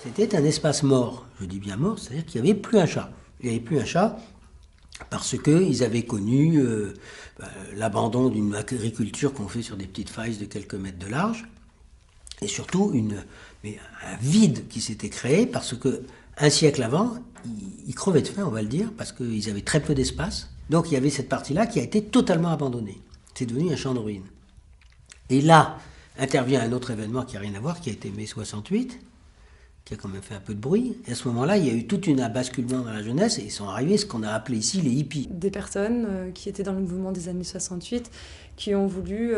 C'était un espace mort. Je dis bien mort, c'est-à-dire qu'il n'y avait plus un chat. Il n'y avait plus un chat parce qu'ils avaient connu l'abandon d'une agriculture qu'on fait sur des petites failles de quelques mètres de large. Et surtout un vide qui s'était créé parce que un siècle avant, ils crevaient de faim, on va le dire, parce qu'ils avaient très peu d'espace. Donc il y avait cette partie-là qui a été totalement abandonnée. C'est devenu un champ de ruines. Et là intervient un autre événement qui n'a rien à voir, qui a été mai 68, qui a quand même fait un peu de bruit. Et à ce moment-là, il y a eu tout un basculement dans la jeunesse et ils sont arrivés ce qu'on a appelé ici les hippies. Des personnes qui étaient dans le mouvement des années 68, qui ont voulu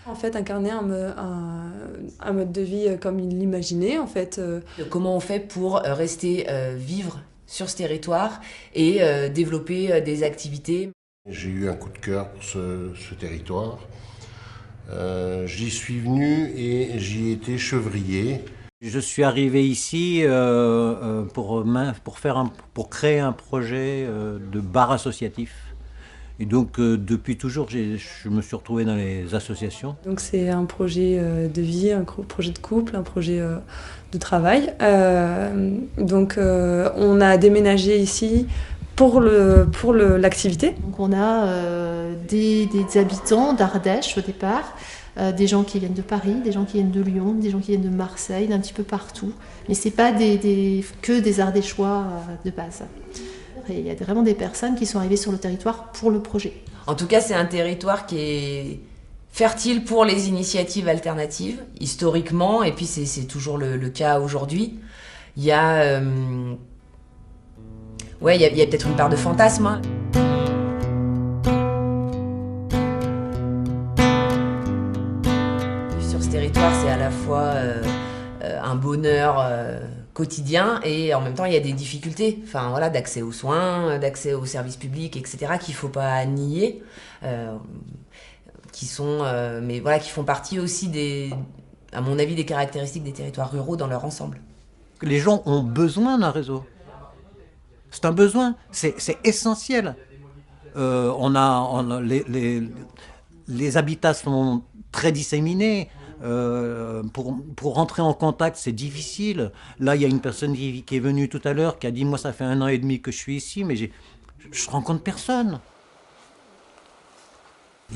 en fait incarner un mode de vie comme ils l'imaginaient en fait. Comment on fait pour rester vivre sur ce territoire et développer des activités. J'ai eu un coup de cœur pour ce territoire. J'y suis venu et j'y ai été chevrier. Je suis arrivé ici pour créer un projet de bar associatif. Et donc depuis toujours, je me suis retrouvé dans les associations. Donc c'est un projet de vie, un projet de couple, un projet de travail. Donc on a déménagé ici pour l'activité. Donc on a des habitants d'Ardèche au départ, des gens qui viennent de Paris, des gens qui viennent de Lyon, des gens qui viennent de Marseille, d'un petit peu partout. Mais c'est pas que des Ardéchois de base. Et il y a vraiment des personnes qui sont arrivées sur le territoire pour le projet. En tout cas, c'est un territoire qui est fertile pour les initiatives alternatives, historiquement, et puis c'est toujours le cas aujourd'hui. Il y a, il y a peut-être une part de fantasme. Hein. Sur ce territoire, c'est à la fois un bonheur quotidien et en même temps il y a des difficultés, enfin voilà, d'accès aux soins, d'accès aux services publics, etc. qu'il faut pas nier, qui font partie aussi à mon avis, des caractéristiques des territoires ruraux dans leur ensemble. Les gens ont besoin d'un réseau. C'est un besoin, c'est essentiel. Les habitats sont très disséminés. Pour rentrer en contact, c'est difficile. Là, il y a une personne qui est venue tout à l'heure qui a dit « Moi, ça fait 1 an et demi que je suis ici, mais je rencontre personne. »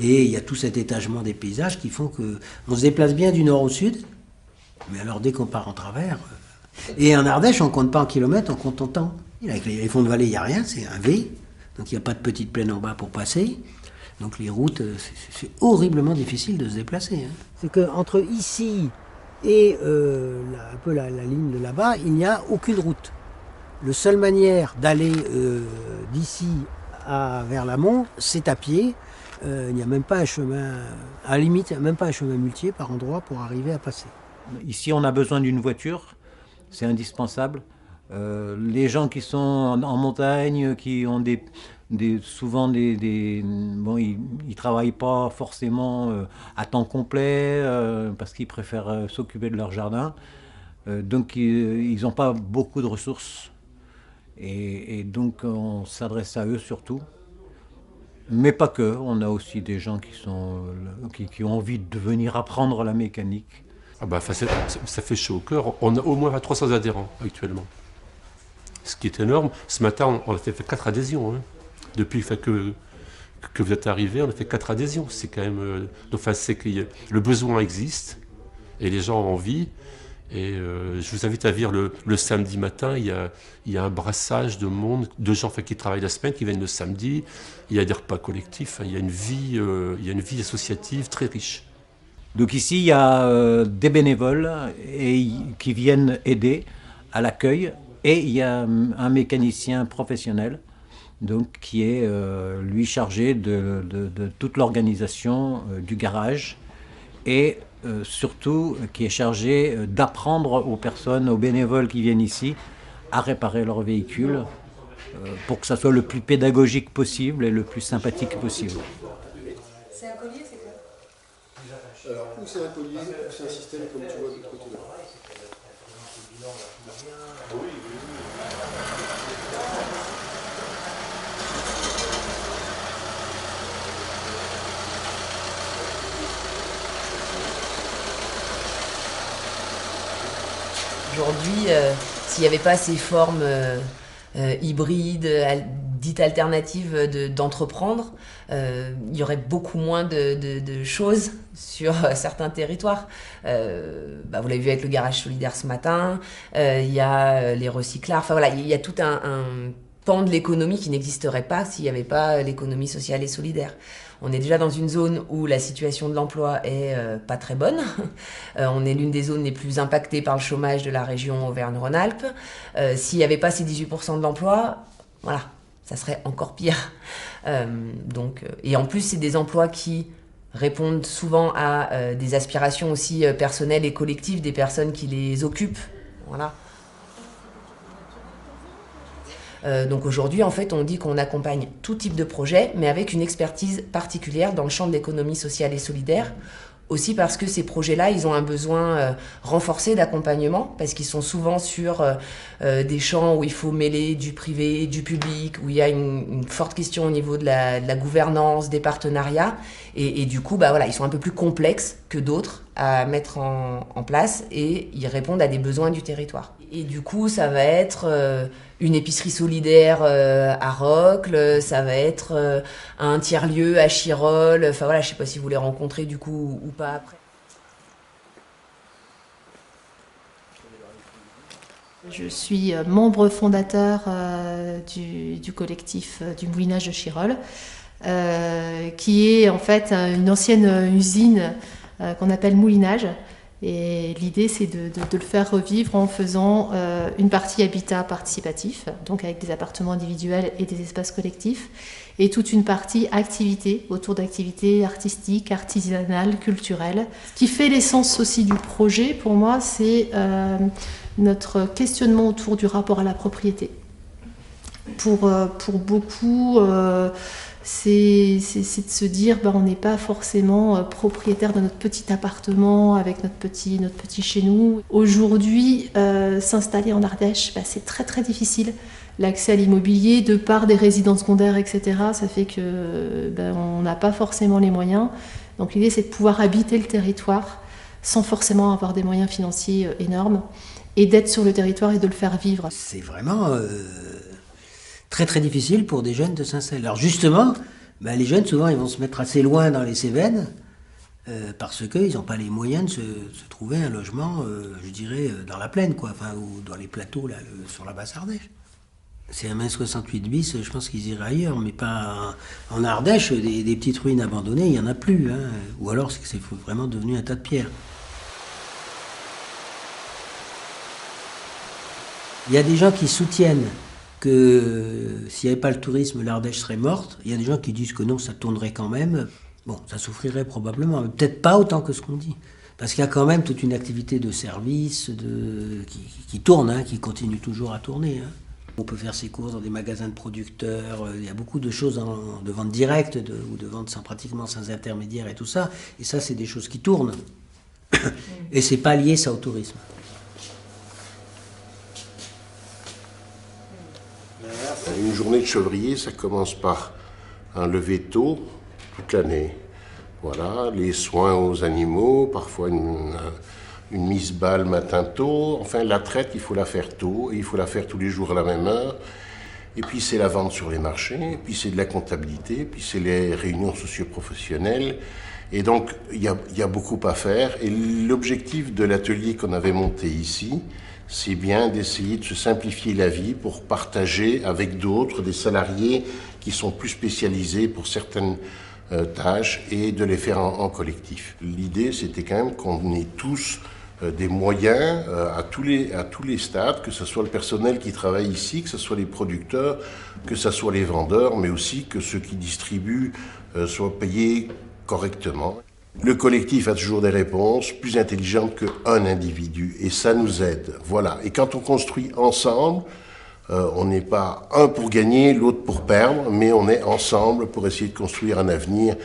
Et il y a tout cet étagement des paysages qui font qu'on se déplace bien du nord au sud, mais alors dès qu'on part en travers... Et en Ardèche, on ne compte pas en kilomètres, on compte en temps. Avec les fonds de vallée, il n'y a rien, c'est un V, donc il n'y a pas de petite plaine en bas pour passer. Donc les routes, c'est horriblement difficile de se déplacer. Hein. C'est qu'entre ici et un peu la ligne de là-bas, il n'y a aucune route. La seule manière d'aller d'ici vers l'amont, c'est à pied. Il n'y a même pas un chemin, à la limite, il n'y a même pas un chemin muletier par endroit pour arriver à passer. Ici, on a besoin d'une voiture, c'est indispensable. Les gens qui sont en montagne, qui ont souvent ils travaillent pas forcément à temps complet parce qu'ils préfèrent s'occuper de leur jardin. Donc ils n'ont pas beaucoup de ressources. Et donc on s'adresse à eux surtout. Mais pas que, on a aussi des gens qui ont envie de venir apprendre la mécanique. Ah bah, ça fait chaud au cœur. On a au moins 300 adhérents actuellement. Ce qui est énorme. Ce matin, on a fait 4 adhésions. Hein. Depuis que vous êtes arrivés, on a fait 4 adhésions. C'est quand même. C'est que le besoin existe et les gens ont envie. Et je vous invite à venir le samedi matin. Il y a un brassage de monde, de gens qui travaillent la semaine, qui viennent le samedi. Il y a des repas collectifs. Il y a une vie associative très riche. Donc ici, il y a des bénévoles qui viennent aider à l'accueil. Et il y a un mécanicien professionnel donc, qui est lui chargé de toute l'organisation du garage et surtout qui est chargé d'apprendre aux personnes, aux bénévoles qui viennent ici à réparer leur véhicule pour que ça soit le plus pédagogique possible et le plus sympathique possible. C'est un collier, c'est quoi? Alors, ou c'est un collier, ou c'est un système comme tu vois de l'autre côté là. Aujourd'hui, s'il n'y avait pas ces formes hybrides, dites alternatives d'entreprendre, il y aurait beaucoup moins de choses sur certains territoires. Vous l'avez vu avec le garage solidaire ce matin, il y a les recyclards, enfin voilà, il y a tout un pan de l'économie qui n'existerait pas s'il n'y avait pas l'économie sociale et solidaire. On est déjà dans une zone où la situation de l'emploi est pas très bonne. On est l'une des zones les plus impactées par le chômage de la région Auvergne-Rhône-Alpes. S'il n'y avait pas ces 18% de l'emploi, voilà, ça serait encore pire. Et en plus, c'est des emplois qui répondent souvent à des aspirations aussi personnelles et collectives des personnes qui les occupent. Voilà. Donc aujourd'hui, en fait, on dit qu'on accompagne tout type de projet, mais avec une expertise particulière dans le champ de l'économie sociale et solidaire. Aussi parce que ces projets-là, ils ont un besoin renforcé d'accompagnement, parce qu'ils sont souvent sur des champs où il faut mêler du privé, du public, où il y a une forte question au niveau de la gouvernance, des partenariats. Et du coup, ils sont un peu plus complexes que d'autres à mettre en place, et ils répondent à des besoins du territoire. Et du coup, ça va être une épicerie solidaire à Rocles, ça va être un tiers-lieu à Chirolles. Enfin voilà, je sais pas si vous les rencontrez du coup ou pas après. Je suis membre fondateur du collectif du Moulinage de Chirolles, qui est en fait une ancienne usine qu'on appelle Moulinage. Et l'idée, c'est de le faire revivre en faisant une partie habitat participatif, donc avec des appartements individuels et des espaces collectifs, et toute une partie activité, autour d'activités artistiques, artisanales, culturelles. Ce qui fait l'essence aussi du projet, pour moi, c'est notre questionnement autour du rapport à la propriété. Pour beaucoup... c'est de se dire on n'est pas forcément propriétaire de notre petit appartement avec notre petit chez nous. Aujourd'hui, s'installer en Ardèche, c'est très très difficile. L'accès à l'immobilier, de par des résidences secondaires, etc., ça fait que on n'a pas forcément les moyens. Donc l'idée, c'est de pouvoir habiter le territoire sans forcément avoir des moyens financiers énormes et d'être sur le territoire et de le faire vivre. C'est vraiment... très très difficile pour des jeunes de s'installer. Alors justement, les jeunes souvent ils vont se mettre assez loin dans les Cévennes parce qu'ils n'ont pas les moyens de se trouver un logement, je dirais, dans la plaine, quoi, ou dans les plateaux là, sur la basse Ardèche. C'est un 68 bis, je pense qu'ils iraient ailleurs, mais pas en Ardèche, des petites ruines abandonnées, il n'y en a plus. Hein. Ou alors c'est vraiment devenu un tas de pierres. Il y a des gens qui soutiennent que s'il n'y avait pas le tourisme, l'Ardèche serait morte. Il y a des gens qui disent que non, ça tournerait quand même. Bon, ça souffrirait probablement, mais peut-être pas autant que ce qu'on dit. Parce qu'il y a quand même toute une activité de service qui tourne, hein, qui continue toujours à tourner. Hein. On peut faire ses courses dans des magasins de producteurs. Il y a beaucoup de choses de vente directe ou de vente pratiquement sans intermédiaire et tout ça. Et ça, c'est des choses qui tournent. Et c'est pas lié ça au tourisme. Une journée de chevrier, ça commence par un lever tôt, toute l'année. Voilà, les soins aux animaux, parfois une mise balle matin tôt. Enfin, la traite, il faut la faire tôt, et il faut la faire tous les jours à la même heure. Et puis c'est la vente sur les marchés, et puis c'est de la comptabilité, puis c'est les réunions socio-professionnelles. Et donc, il y a beaucoup à faire. Et l'objectif de l'atelier qu'on avait monté ici, c'est bien d'essayer de se simplifier la vie pour partager avec d'autres, des salariés qui sont plus spécialisés pour certaines tâches et de les faire en collectif. L'idée, c'était quand même qu'on ait tous des moyens à tous les stades, que ce soit le personnel qui travaille ici, que ce soit les producteurs, que ce soit les vendeurs, mais aussi que ceux qui distribuent soient payés correctement. Le collectif a toujours des réponses plus intelligentes qu'un individu, et ça nous aide. Voilà. Et quand on construit ensemble, on n'est pas un pour gagner, l'autre pour perdre, mais on est ensemble pour essayer de construire un avenir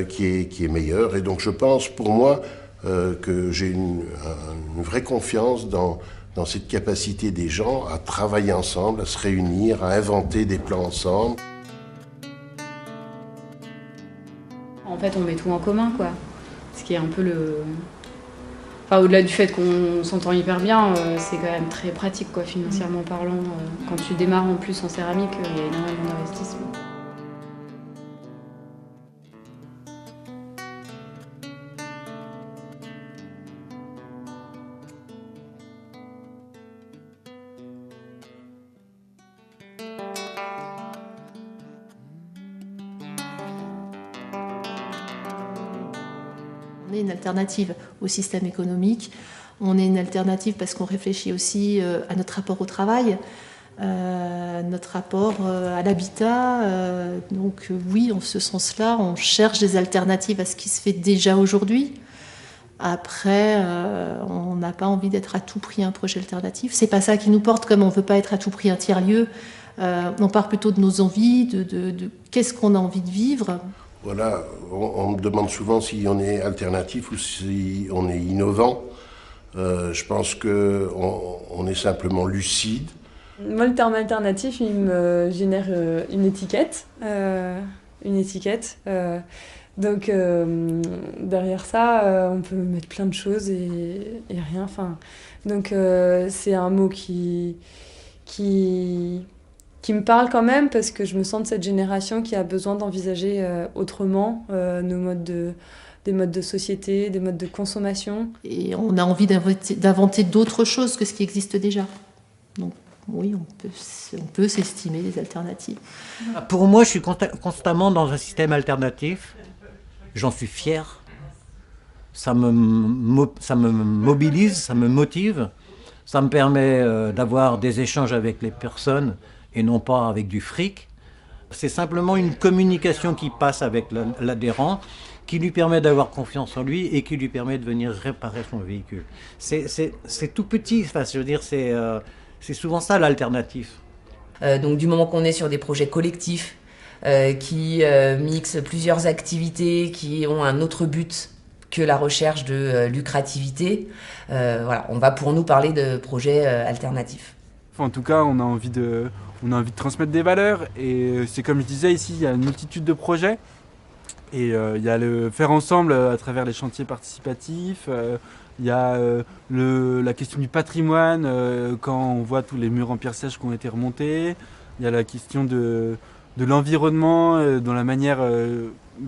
qui est meilleur. Et donc je pense, pour moi, que j'ai une vraie confiance dans cette capacité des gens à travailler ensemble, à se réunir, à inventer des plans ensemble. En fait, on met tout en commun, quoi. Ce qui est un peu Enfin, au-delà du fait qu'on s'entend hyper bien, c'est quand même très pratique, quoi, financièrement parlant. Quand tu démarres en plus en céramique, il y a énormément d'investissement. On est une alternative au système économique, on est une alternative parce qu'on réfléchit aussi à notre rapport au travail, notre rapport à l'habitat. Donc oui, en ce sens-là, on cherche des alternatives à ce qui se fait déjà aujourd'hui. Après, on n'a pas envie d'être à tout prix un projet alternatif. C'est pas ça qui nous porte, comme on ne veut pas être à tout prix un tiers-lieu. On part plutôt de nos envies, de qu'est-ce qu'on a envie de vivre. Voilà, on me demande souvent si on est alternatif ou si on est innovant. Je pense qu'on est simplement lucide. Moi, le terme alternatif, il me génère une étiquette. Donc, derrière ça, on peut mettre plein de choses et rien. Enfin, donc, c'est un mot qui me parle quand même parce que je me sens de cette génération qui a besoin d'envisager autrement des modes de société, des modes de consommation. Et on a envie d'inventer d'autres choses que ce qui existe déjà. Donc oui, on peut s'estimer des alternatives. Pour moi, je suis constamment dans un système alternatif. J'en suis fier. Ça me mobilise, ça me motive. Ça me permet d'avoir des échanges avec les personnes et non pas avec du fric. C'est simplement une communication qui passe avec l'adhérent, qui lui permet d'avoir confiance en lui et qui lui permet de venir réparer son véhicule. C'est tout petit, enfin, je veux dire, c'est souvent ça l'alternative. Donc du moment qu'on est sur des projets collectifs qui mixent plusieurs activités, qui ont un autre but que la recherche de lucrativité, voilà, on va pour nous parler de projets alternatifs. En tout cas, on a envie de transmettre des valeurs et c'est comme je disais ici, il y a une multitude de projets et il y a le faire ensemble à travers les chantiers participatifs, il y a la question du patrimoine quand on voit tous les murs en pierre sèche qui ont été remontés, il y a la question de l'environnement, dans la manière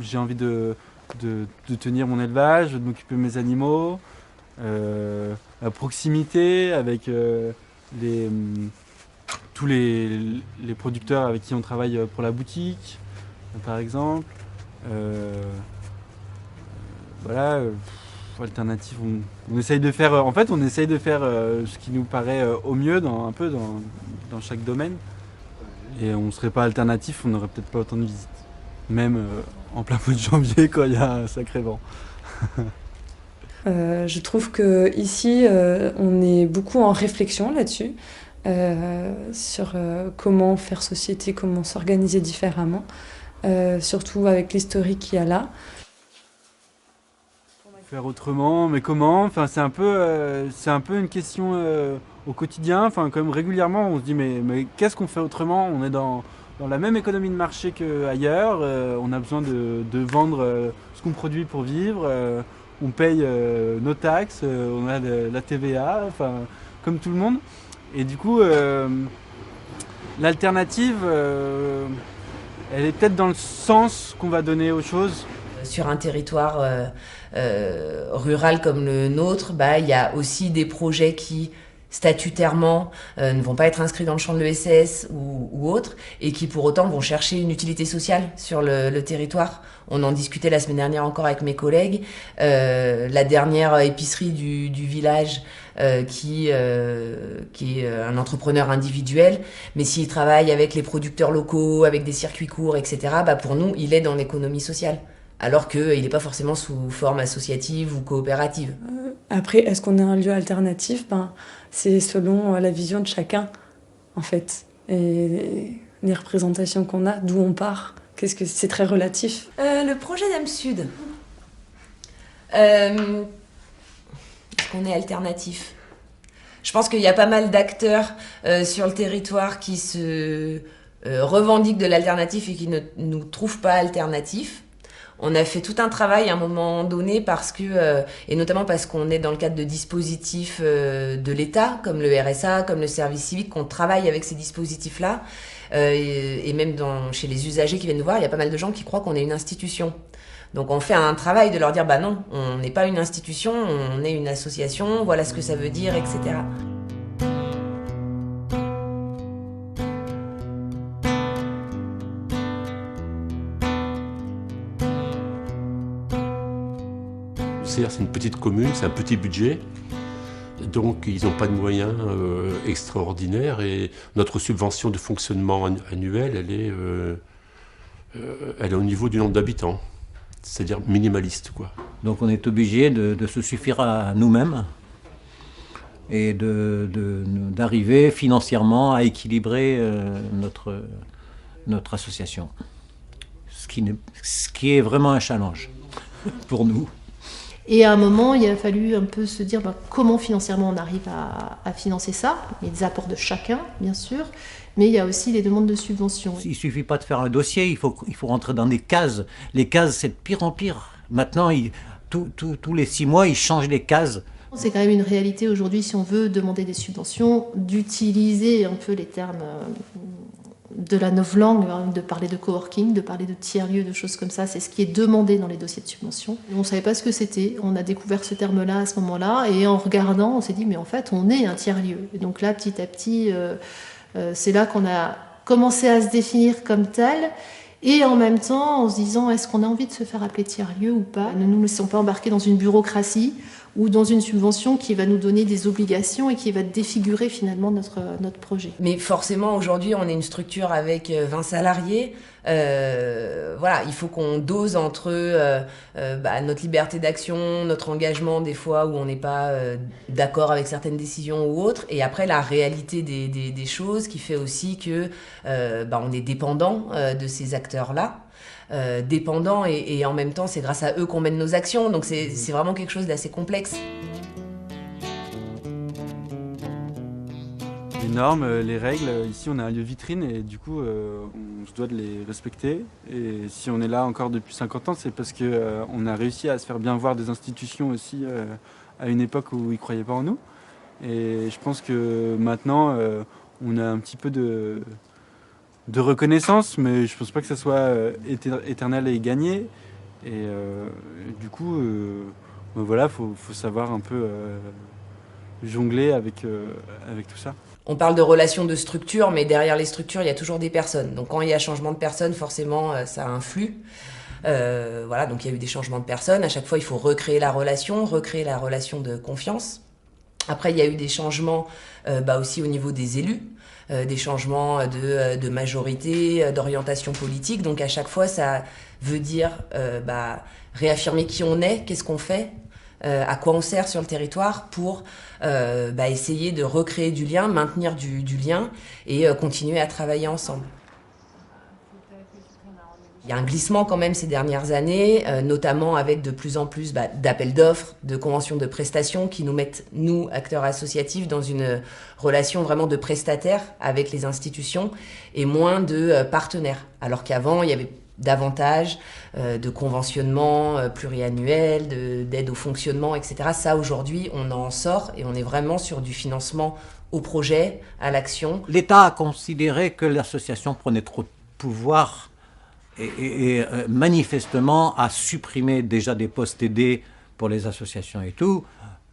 j'ai envie de tenir mon élevage, de m'occuper de mes animaux, la proximité avec tous les producteurs avec qui on travaille pour la boutique, par exemple. Voilà, alternative, on essaye de faire, en fait, on essaye de faire ce qui nous paraît au mieux dans chaque domaine. Et on ne serait pas alternatif, on n'aurait peut-être pas autant de visites. Même en plein mois de janvier, quand il y a un sacré vent. Je trouve qu'ici, on est beaucoup en réflexion là-dessus, sur comment faire société, comment s'organiser différemment, surtout avec l'historique qu'il y a là. Faire autrement, mais comment? Enfin, c'est un peu une question au quotidien. Enfin, quand même régulièrement, on se dit mais qu'est-ce qu'on fait autrement? On est dans la même économie de marché qu'ailleurs. On a besoin de vendre ce qu'on produit pour vivre. On paye nos taxes, on a la TVA, enfin, comme tout le monde. Et du coup, l'alternative, elle est peut-être dans le sens qu'on va donner aux choses. Sur un territoire rural comme le nôtre, il y a aussi des projets qui, statutairement, ne vont pas être inscrits dans le champ de l'ESS ou autres, et qui pour autant vont chercher une utilité sociale sur le territoire. On en discutait la semaine dernière encore avec mes collègues. La dernière épicerie du village qui est un entrepreneur individuel, mais s'il travaille avec les producteurs locaux, avec des circuits courts, etc., pour nous, il est dans l'économie sociale. Alors qu'il n'est pas forcément sous forme associative ou coopérative. Après, est-ce qu'on est un lieu alternatif? C'est selon la vision de chacun, en fait. Et les représentations qu'on a, d'où on part. C'est très relatif. Le projet d'Âme Sud. Est-ce qu'on est alternatif? Je pense qu'il y a pas mal d'acteurs sur le territoire qui se revendiquent de l'alternatif et qui ne nous trouvent pas alternatifs. On a fait tout un travail à un moment donné parce que, et notamment parce qu'on est dans le cadre de dispositifs de l'État, comme le RSA, comme le service civique, qu'on travaille avec ces dispositifs-là. Et même chez les usagers qui viennent nous voir, il y a pas mal de gens qui croient qu'on est une institution. Donc on fait un travail de leur dire, bah non, on n'est pas une institution, on est une association, voilà ce que ça veut dire, etc. C'est une petite commune, c'est un petit budget, donc ils n'ont pas de moyens extraordinaires et notre subvention de fonctionnement annuel, elle est au niveau du nombre d'habitants, c'est-à-dire minimaliste, quoi. Donc on est obligé de se suffire à nous-mêmes et d'arriver financièrement à équilibrer notre association, ce qui est vraiment un challenge pour nous. Et à un moment, il a fallu un peu se dire comment financièrement on arrive à financer ça. Il y a des apports de chacun, bien sûr, mais il y a aussi les demandes de subventions. Il ne suffit pas de faire un dossier, il faut rentrer dans des cases. Les cases, c'est de pire en pire. Maintenant, tous les 6 mois, ils changent les cases. C'est quand même une réalité aujourd'hui, si on veut demander des subventions, d'utiliser un peu les termes de la novlangue, de parler de coworking, de parler de tiers-lieux, de choses comme ça. C'est ce qui est demandé dans les dossiers de subvention. On ne savait pas ce que c'était. On a découvert ce terme-là à ce moment-là. Et en regardant, on s'est dit, mais en fait, on est un tiers-lieu. Et donc là, petit à petit, c'est là qu'on a commencé à se définir comme tel. Et en même temps, en se disant, est-ce qu'on a envie de se faire appeler tiers-lieu ou pas? Ne nous laissons pas embarquer dans une bureaucratie ou dans une subvention qui va nous donner des obligations et qui va défigurer finalement notre projet. Mais forcément, aujourd'hui, on est une structure avec 20 salariés. Voilà, il faut qu'on dose entre notre liberté d'action, notre engagement des fois où on n'est pas d'accord avec certaines décisions ou autres, et après la réalité des choses qui fait aussi que on est dépendant de ces acteurs-là. Dépendants et en même temps c'est grâce à eux qu'on mène nos actions, donc c'est vraiment quelque chose d'assez complexe. Les normes, les règles, ici on a un lieu vitrine et du coup on se doit de les respecter. Et si on est là encore depuis 50 ans, c'est parce qu'on a réussi à se faire bien voir des institutions aussi à une époque où ils ne croyaient pas en nous. Et je pense que maintenant on a un petit peu de reconnaissance, mais je pense pas que ça soit éternel et gagné. Et du coup, voilà, faut savoir un peu jongler avec tout ça. On parle de relations de structure, mais derrière les structures, il y a toujours des personnes. Donc quand il y a changement de personnes, forcément, ça influe. Voilà, donc il y a eu des changements de personnes. À chaque fois, il faut recréer la relation de confiance. Après, il y a eu des changements aussi au niveau des élus. Des changements de majorité, d'orientation politique. Donc à chaque fois, ça veut dire réaffirmer qui on est, qu'est-ce qu'on fait, à quoi on sert sur le territoire pour essayer de recréer du lien, maintenir du lien et continuer à travailler ensemble. Il y a un glissement quand même ces dernières années, notamment avec de plus en plus d'appels d'offres, de conventions de prestations qui nous mettent, nous, acteurs associatifs, dans une relation vraiment de prestataire avec les institutions et moins de partenaires. Alors qu'avant, il y avait davantage de conventionnement pluriannuel, d'aide au fonctionnement, etc. Ça, aujourd'hui, on en sort et on est vraiment sur du financement au projet, à l'action. L'État a considéré que l'association prenait trop de pouvoir et manifestement a supprimé déjà des postes aidés pour les associations et tout.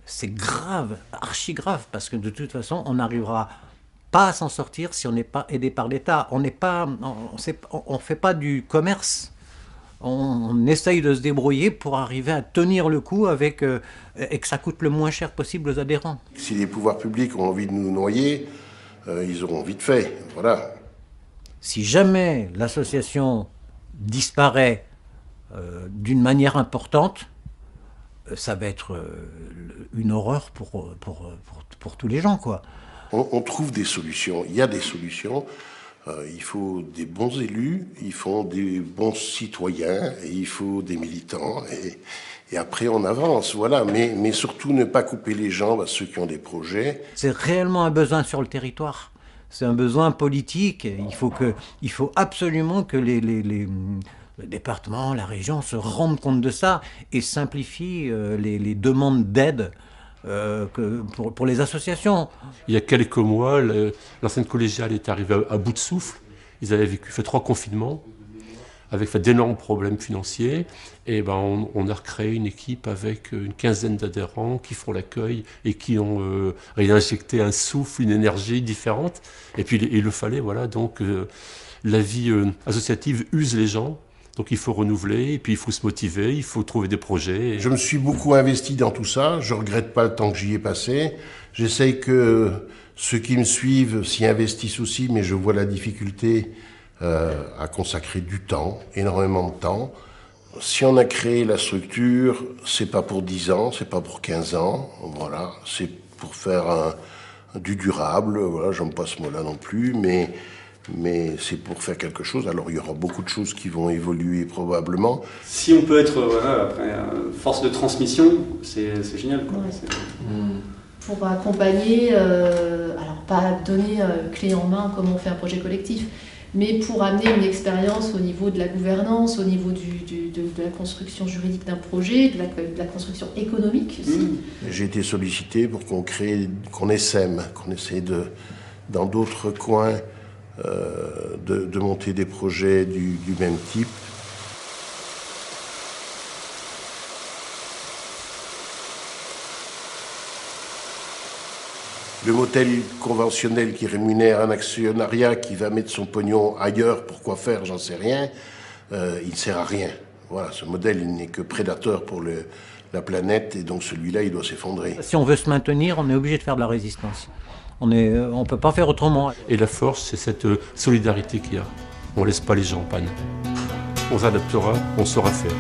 C'est grave, archi grave, parce que de toute façon, on n'arrivera pas à s'en sortir si on n'est pas aidé par l'État. On ne fait pas du commerce. On essaye de se débrouiller pour arriver à tenir le coup avec, et que ça coûte le moins cher possible aux adhérents. Si les pouvoirs publics ont envie de nous noyer, ils auront vite fait. Voilà. Si jamais l'association disparaît d'une manière importante, ça va être une horreur pour tous les gens, quoi. On trouve des solutions, il y a des solutions. Il faut des bons élus, il faut des bons citoyens, et il faut des militants, et après on avance, voilà. Mais surtout ne pas couper les jambes à ceux qui ont des projets. C'est réellement un besoin sur le territoire. C'est un besoin politique. Il faut absolument que le département, la région se rendent compte de ça et simplifient les demandes d'aide pour les associations. Il y a quelques mois, l'ancienne collégiale est arrivée à bout de souffle. Ils avaient fait 3 confinements avec d'énormes problèmes financiers. Et on a recréé une équipe avec une quinzaine d'adhérents qui font l'accueil et qui ont réinjecté un souffle, une énergie différente. Et puis il le fallait, voilà. Donc la vie associative use les gens. Donc il faut renouveler, et puis il faut se motiver, il faut trouver des projets. Je me suis beaucoup investi dans tout ça, je ne regrette pas le temps que j'y ai passé. J'essaye que ceux qui me suivent s'y investissent aussi, mais je vois la difficulté à consacrer du temps, énormément de temps. Si on a créé la structure, c'est pas pour 10 ans, c'est pas pour 15 ans, voilà, c'est pour faire du durable, voilà, j'aime pas ce mot-là non plus, mais c'est pour faire quelque chose. Alors il y aura beaucoup de choses qui vont évoluer probablement. Si on peut être après, force de transmission, c'est génial, quoi. Ouais. Pour accompagner, alors pas donner clé en main comme on fait un projet collectif, mais pour amener une expérience au niveau de la gouvernance, au niveau de la construction juridique d'un projet, de la construction économique aussi. J'ai été sollicité pour qu'on essaie dans d'autres coins de monter des projets du même type. Le modèle conventionnel qui rémunère un actionnariat qui va mettre son pognon ailleurs, pourquoi faire, j'en sais rien, il ne sert à rien. Voilà, ce modèle, il n'est que prédateur pour la planète, et donc celui-là, il doit s'effondrer. Si on veut se maintenir, on est obligé de faire de la résistance. On ne peut pas faire autrement. Et la force, c'est cette solidarité qu'il y a. On ne laisse pas les gens en panne. On s'adaptera, on saura faire.